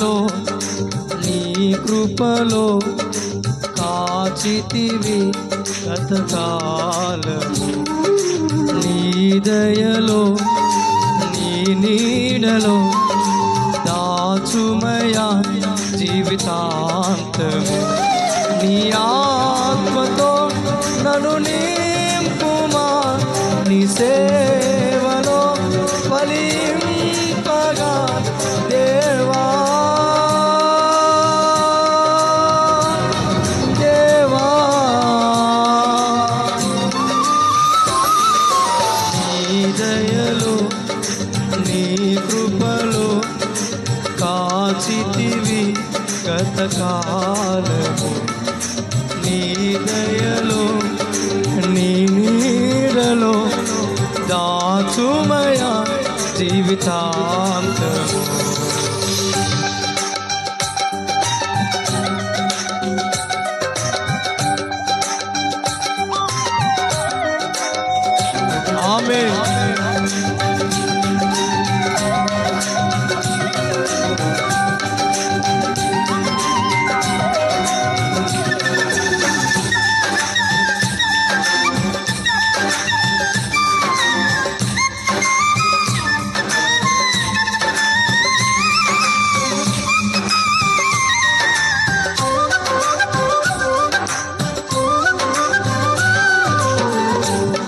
దయలో నీ కృపలో కాచితివి గతకాలము. నీ దయలో నీ నీడలో దాచుమయా జీవితాంతము. నీ ఆత్మతో నన్ను నింపుమా, నీ సేవలో ఫలింపగా దేవా. దేవా నీ దయలో నీ కృపలో కాచితివి గతకాలము. నీ దయలో నీ నీడలో దాచుమయా జీవితాంతము. ఆమేన్.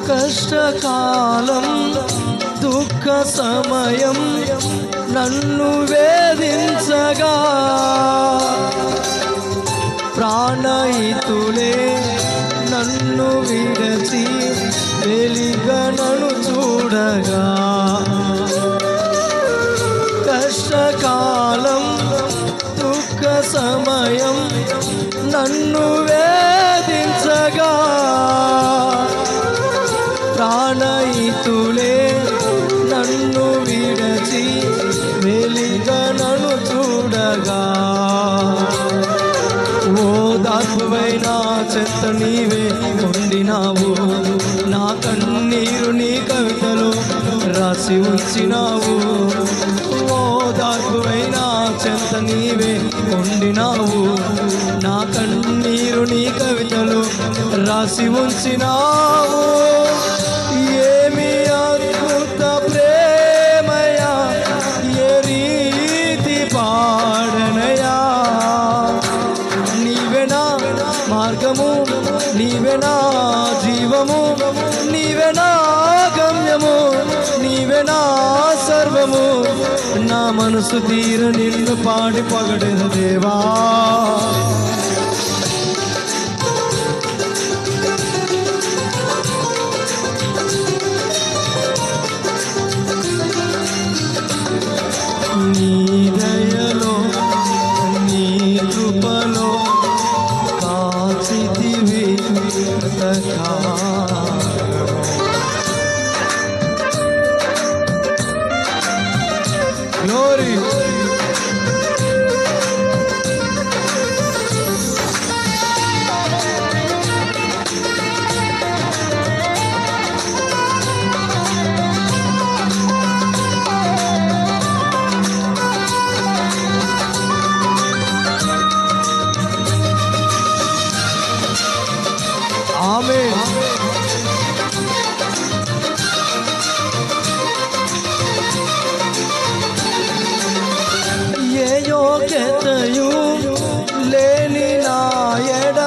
కష్టకాలం దుఃఖ సమయం నన్ను వేధించగా ప్రాణహితులే నన్ను విడచి వెలిగా నన్ను చూడగా. కష్టకాలం దుఃఖ సమయం నన్ను వేధించగా ప్రాణహితులే నన్ను విడచి వెలిగా నన్ను చూడగా. ఓ దాసువైన చెత్త నీవే ఉండినావు, నా కన్నీరు నీ కవితలో రాసి ఉంచినావు. ఓ దాసువైన చెత్త నీవే ఉండినావు, నా కన్నీరు నీ కవితలో రాసి ఉంచినావు. ఏమి అద్భుత ప్రేమయా, ఏ రీతి పాడనయా. నీవే నా మార్గము, నీవే నా జీవము, నీవే నా గమ్యము, నీవే నా సర్వము. నా మనసు తీర నిన్ను పాడి పగడిన దేవా. నీ దయలో నీ కృపలో కాచితివి గతకాలము. గ్లోరీ. ఆమేన్. ఏ యోగ్యతయు లేని నా ఎడ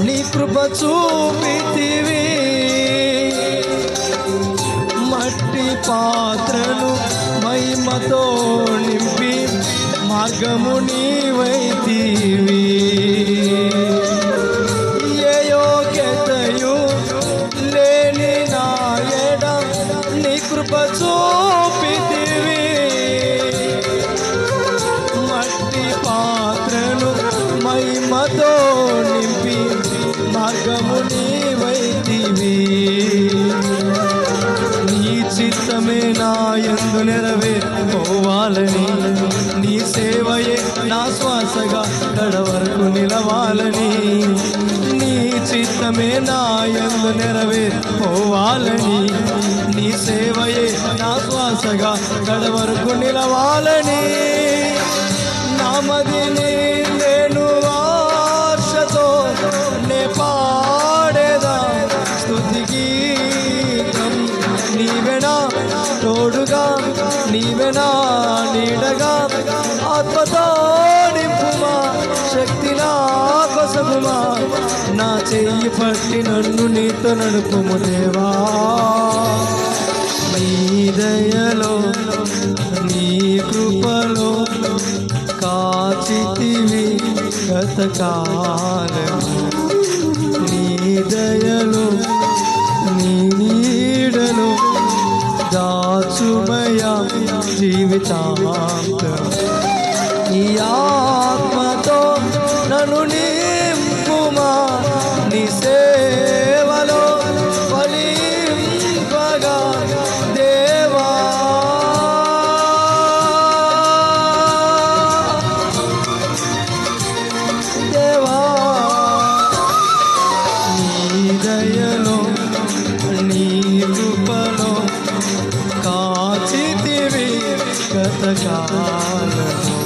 నీ కృప చూపితివి. మట్టి పాత్రను మహిమతో నింపి మార్గము నీవైతివి. ఏ యోగ్యతయు లేని నా ఎడ నీ కృప చూపితివి. మట్టి పాత్రను మహిమతో నింపి మార్గము నీవైతివి. నీ చిత్తమే నా యందు నెరవేర్చుకోవాలని, నీ సేవయే నా శ్వాసగా కడవరకు నిలవాలని. నీ చిత్తమే నా యందు నెరవేర్చుకోవాలని, నీ సేవయే నా శ్వాసగా కడవరకు నిలవాలని. నా మది నేను ఆశతో నే పాడేదా స్తుతి గీతం. నీవెనా తోడుగా, నీవెనా నీడగా, ఆత్మతో నింపుమా, శక్తి నా కొసగుమా, నా చెయ్యి పట్టి నన్ను నీతో నడుపుము దేవా. నీ దయలో నీ కృపలో కాచితివి గతకాలము. నీ దయలో నీ నీడలో దాచుమయా జీవితాంతం. ఈ ఆత్మతో నన్ను నింపుమా, నీ సేవలో ఫలింపగా దేవా. దేవా నీ దయలో నీ కృపలో కాచితివి గతకాలము.